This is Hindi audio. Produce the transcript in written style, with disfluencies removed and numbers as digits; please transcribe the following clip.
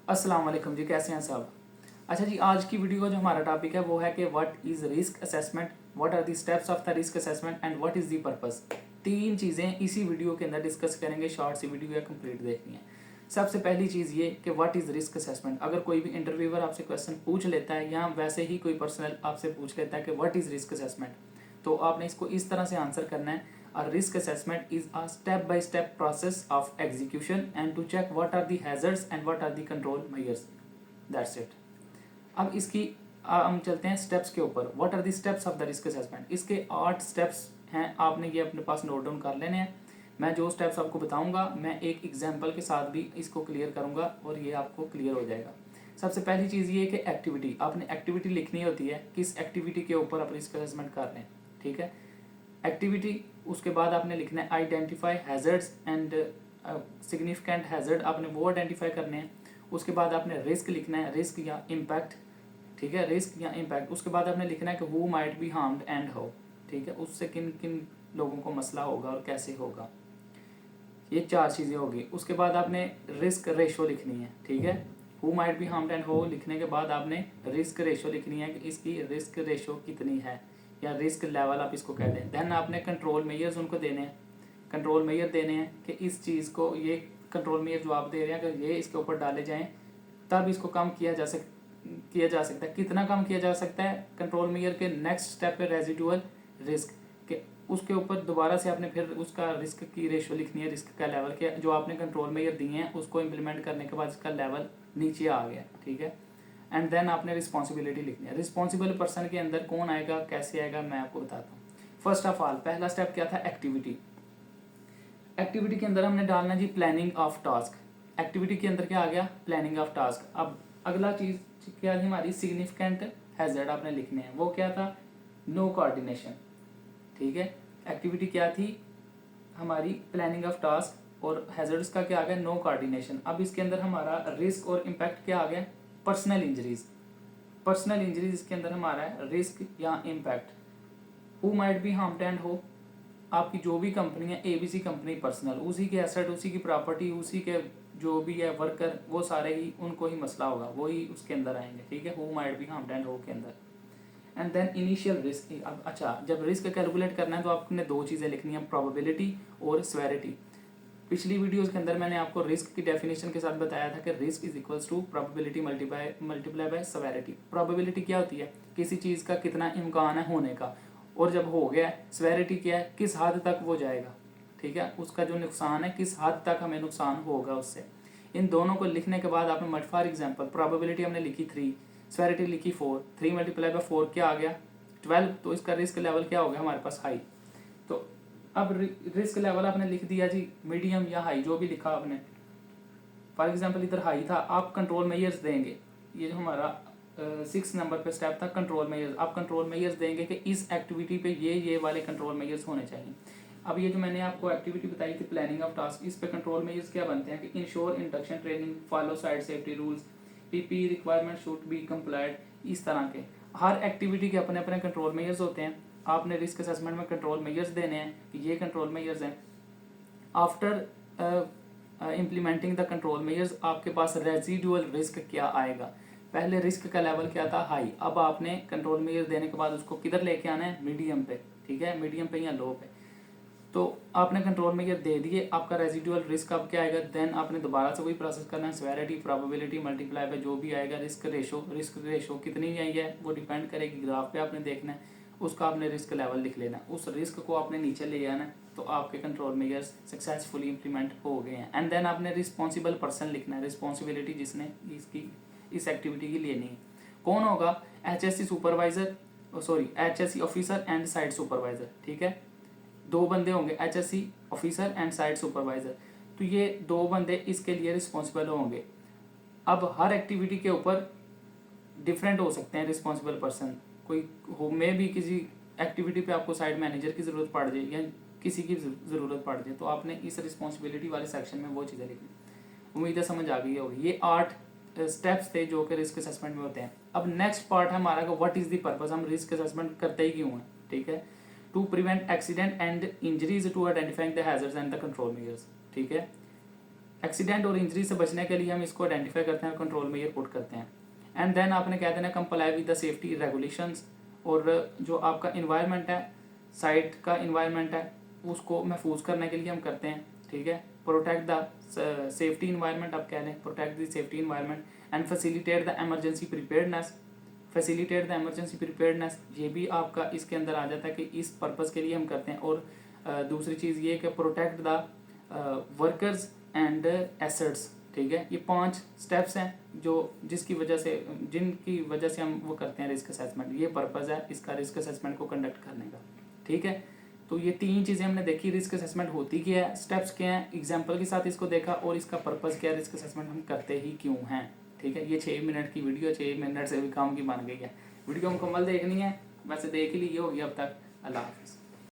अस्सलाम वालेकुम जी, कैसे हैं सब। अच्छा जी, आज की वीडियो का जो हमारा टॉपिक है वो है कि what is risk assessment, what are the steps of the risk assessment and what is the purpose. तीन चीज़ें इसी वीडियो के अंदर डिस्कस करेंगे। शॉर्ट सी वीडियो है, कंप्लीट देखनी है। सबसे पहली चीज़ ये कि व्हाट इज़ रिस्क असेसमेंट। अगर कोई भी इंटरव्यूअर आपसे क्वेश्चन पूछ लेता है या वैसे ही कोई पर्सनल आपसे पूछ लेता है कि व्हाट इज़ रिस्क असेसमेंट, तो आपने इसको इस तरह से आंसर करना है। A risk assessment is a step-by-step process of execution and to check what are the hazards and what are the control measures. That's it. अब इसकी हम चलते हैं स्टेप्स के ऊपर। What are the steps of the risk assessment. इसके 8 स्टेप्स हैं, आपने ये अपने पास नोट डाउन कर लेने हैं। मैं जो स्टेप्स आपको बताऊंगा मैं एक एग्जांपल के साथ भी इसको क्लियर करूंगा और ये आपको क्लियर हो जाएगा। सबसे पहली चीज़ ये है कि एक्टिविटी, आपने एक्टिविटी लिखनी होती है, किस एक्टिविटी के ऊपर आप रिस्क असेसमेंट कर रहे हैं। ठीक है, एक्टिविटी। उसके बाद आपने लिखना है identify hazards and significant hazard, आपने वो आइडेंटिफाई करने हैं। उसके बाद आपने रिस्क लिखना है, रिस्क या इम्पैक्ट। ठीक है, रिस्क या इम्पैक्ट। उसके बाद आपने लिखना है कि who might be harmed and how. ठीक है, उससे किन किन लोगों को मसला होगा और कैसे होगा। ये 4 चीज़ें होगी। उसके बाद आपने रिस्क रेशो लिखनी है। ठीक है, who might be harmed and how लिखने के बाद आपने रिस्क रेशो लिखनी है कि इसकी रिस्क रेशो कितनी है या रिस्क लेवल आप इसको कह दें। देन आपने कंट्रोल मेजर्स उनको देने हैं। कंट्रोल मेजर देने हैं कि इस चीज़ को, ये कंट्रोल मेजर जो आप दे रहे हैं अगर ये इसके ऊपर डाले जाएं तब इसको कम किया जा सकता है। कितना कम किया जा सकता है कंट्रोल मेजर के नेक्स्ट स्टेप पे रेजिडुअल रिस्क के उसके ऊपर दोबारा से आपने फिर उसका रिस्क की रेशो लिखनी है, रिस्क का लेवल के जो आपने कंट्रोल मेजर दिए हैं उसको इम्प्लीमेंट करने के बाद इसका लेवल नीचे आ गया। ठीक है, एंड देन आपने रिस्पॉन्सिबिलिटी लिखनी है। रिस्पॉन्सिबल पर्सन के अंदर कौन आएगा, कैसे आएगा, मैं आपको बताता हूँ। फर्स्ट ऑफ ऑल पहला स्टेप क्या था, एक्टिविटी। एक्टिविटी के अंदर हमने डालना जी प्लानिंग ऑफ टास्क। एक्टिविटी के अंदर क्या आ गया, प्लानिंग ऑफ टास्क। अब अगला चीज क्या थी हमारी, सिग्निफिकेंट हैजर्ड आपने लिखने हैं। वो क्या था, नो कोऑर्डिनेशन। ठीक है, एक्टिविटी क्या थी हमारी, प्लानिंग ऑफ टास्क, और हैजर्ड्स का क्या आ गया, नो कोऑर्डिनेशन। अब इसके अंदर हमारा रिस्क और इम्पैक्ट क्या आ गया, पर्सनल इंजरीज। पर्सनल इंजरीज इसके अंदर हमारा है रिस्क या impact. Who might be harmed and हो, आपकी जो भी कंपनी है, एबीसी कंपनी पर्सनल, उसी के एसेट, उसी की प्रॉपर्टी, उसी के जो भी है वर्कर, वो सारे ही उनको ही मसला होगा, वो ही उसके अंदर आएंगे। ठीक है, who might be harmed and हो के अंदर। And then initial risk. अब अच्छा, जब रिस्क कैलकुलेट करना है तो आपने 2 चीज़ें लिखनी है, प्रोबेबिलिटी और सेवेरिटी। पिछली वीडियोस के अंदर मैंने आपको रिस्क की डेफिनेशन के साथ बताया था कि risk is equals to probability multiply by severity. Probability क्या होती है, किसी चीज़ का कितना इम्कान है होने का, और जब हो गया सेवेरिटी क्या है, किस हद तक वो जाएगा। ठीक है, उसका जो नुकसान है किस हद तक हमें नुकसान होगा उससे। इन दोनों को लिखने के बाद आपने फॉर एग्जाम्पल प्रोबेबिलिटी हमने लिखी 3, सेवेरिटी लिखी 4, 3 मल्टीप्लाई बाय 4 क्या आ गया 12। तो इसका रिस्क लेवल क्या हो गया हमारे पास, हाई। तो अब रिस्क लेवल आपने लिख दिया जी, मीडियम या हाई, जो भी लिखा आपने। फॉर एग्जांपल इधर हाई था, आप कंट्रोल मेजर्स देंगे। ये जो हमारा 6 नंबर पे स्टेप था, कंट्रोल मेजर्स। आप कंट्रोल मेजर्स देंगे कि इस एक्टिविटी पे ये वाले कंट्रोल मेजर्स होने चाहिए। अब ये जो मैंने आपको एक्टिविटी बताई थी प्लानिंग ऑफ टास्क, इस पे कंट्रोल मेजर्स क्या बनते हैं कि ensure induction training, follow side safety rules, PP requirement should be complied. इस तरह के हर एक्टिविटी के अपने अपने कंट्रोल मेजर्स होते हैं। आपने रिस्क असेसमेंट में कंट्रोल मेजर्स देने हैं कि ये कंट्रोल मेजर्स हैं। After implementing the control measures आपके पास रेजिडुअल रिस्क क्या आएगा। पहले रिस्क का लेवल क्या था, हाई। अब आपने कंट्रोल मेजर देने के बाद उसको किधर लेके आना है, मीडियम पे। ठीक है, मीडियम पे या लो पे। तो आपने कंट्रोल मेजर दे दिए, आपका रेजिडुअल रिस्क अब क्या आएगा, देन आपने दोबारा से वही प्रोसेस करना है, सेवेरिटी प्रोबेबिलिटी मल्टीप्लाई पे जो भी आएगा रिस्क रेशो कितनी आई है वो डिपेंड करेगी, ग्राफ पे आपने देखना है, उसका आपने रिस्क लेवल लिख लेना, उस रिस्क को आपने नीचे ले आना है। तो आपके कंट्रोल मेजर्स सक्सेसफुली इंप्लीमेंट हो गए हैं। एंड देन आपने रिस्पॉन्सिबल पर्सन लिखना है, रिस्पॉन्सिबिलिटी जिसने इस एक्टिविटी की लेनी है। कौन होगा, HSC supervisor, sorry HSC officer and site supervisor. ठीक है, 2 बंदे होंगे, HSC officer and site supervisor. तो ये 2 बंदे इसके लिए रिस्पॉन्सिबल होंगे। अब हर एक्टिविटी के ऊपर डिफरेंट हो सकते हैं रिस्पॉन्सिबल पर्सन। कोई हो में भी किसी एक्टिविटी पे आपको साइड मैनेजर की ज़रूरत पड़ जाए या किसी की ज़रूरत पड़ जाए, तो आपने इस रिस्पॉन्सिबिलिटी वाले सेक्शन में वो चीज़ें लिखनी। उम्मीद है समझ आ गई होगी। ये 8 स्टेप्स थे जो कि रिस्क असेसमेंट में होते हैं। अब नेक्स्ट पार्ट है हमारा का व्हाट इज़ द पर्पस, हम रिस्क असेसमेंट करते ही क्यों हैं। ठीक है, to prevent accident and injuries, to identifying the hazards and the control measures. ठीक है, एक्सीडेंट और इंजरी से बचने के लिए हम इसको आइडेंटिफाई करते हैं और कंट्रोल में ये पुट करते हैं। एंड देन आपने कह देना comply with the safety regulations, और जो आपका इन्वायरमेंट है, साइट का इन्वायरमेंट है, उसको महफूज करने के लिए हम करते हैं, ठीक है। प्रोटेक्ट द सेफ्टी इन्वायरमेंट, आप कह लें protect the safety environment and facilitate the emergency preparedness, facilitate the emergency preparedness, ये भी आपका इसके अंदर आ जाता है कि इस पर्पज़ के लिए हम करते हैं। और दूसरी चीज़ ये कि protect the workers and assets, ठीक है। ये 5 स्टेप्स हैं जो जिनकी वजह से हम वो करते हैं रिस्क असेसमेंट। ये पर्पज़ है इसका रिस्क असेसमेंट को कंडक्ट करने का, ठीक है। तो ये 3 चीज़ें हमने देखी, रिस्क असेसमेंट होती क्या है, स्टेप्स क्या हैं, एग्जाम्पल के साथ इसको देखा, और इसका पर्पज़ क्या है, रिस्क असेसमेंट हम करते ही क्यों हैं, ठीक है। ये 6 मिनट की वीडियो 6 मिनट से भी काम की बन गई है। वीडियो मुकम्मल देखनी है, वैसे देख ही ली होगी अब तक। अल्लाह हाफिज़।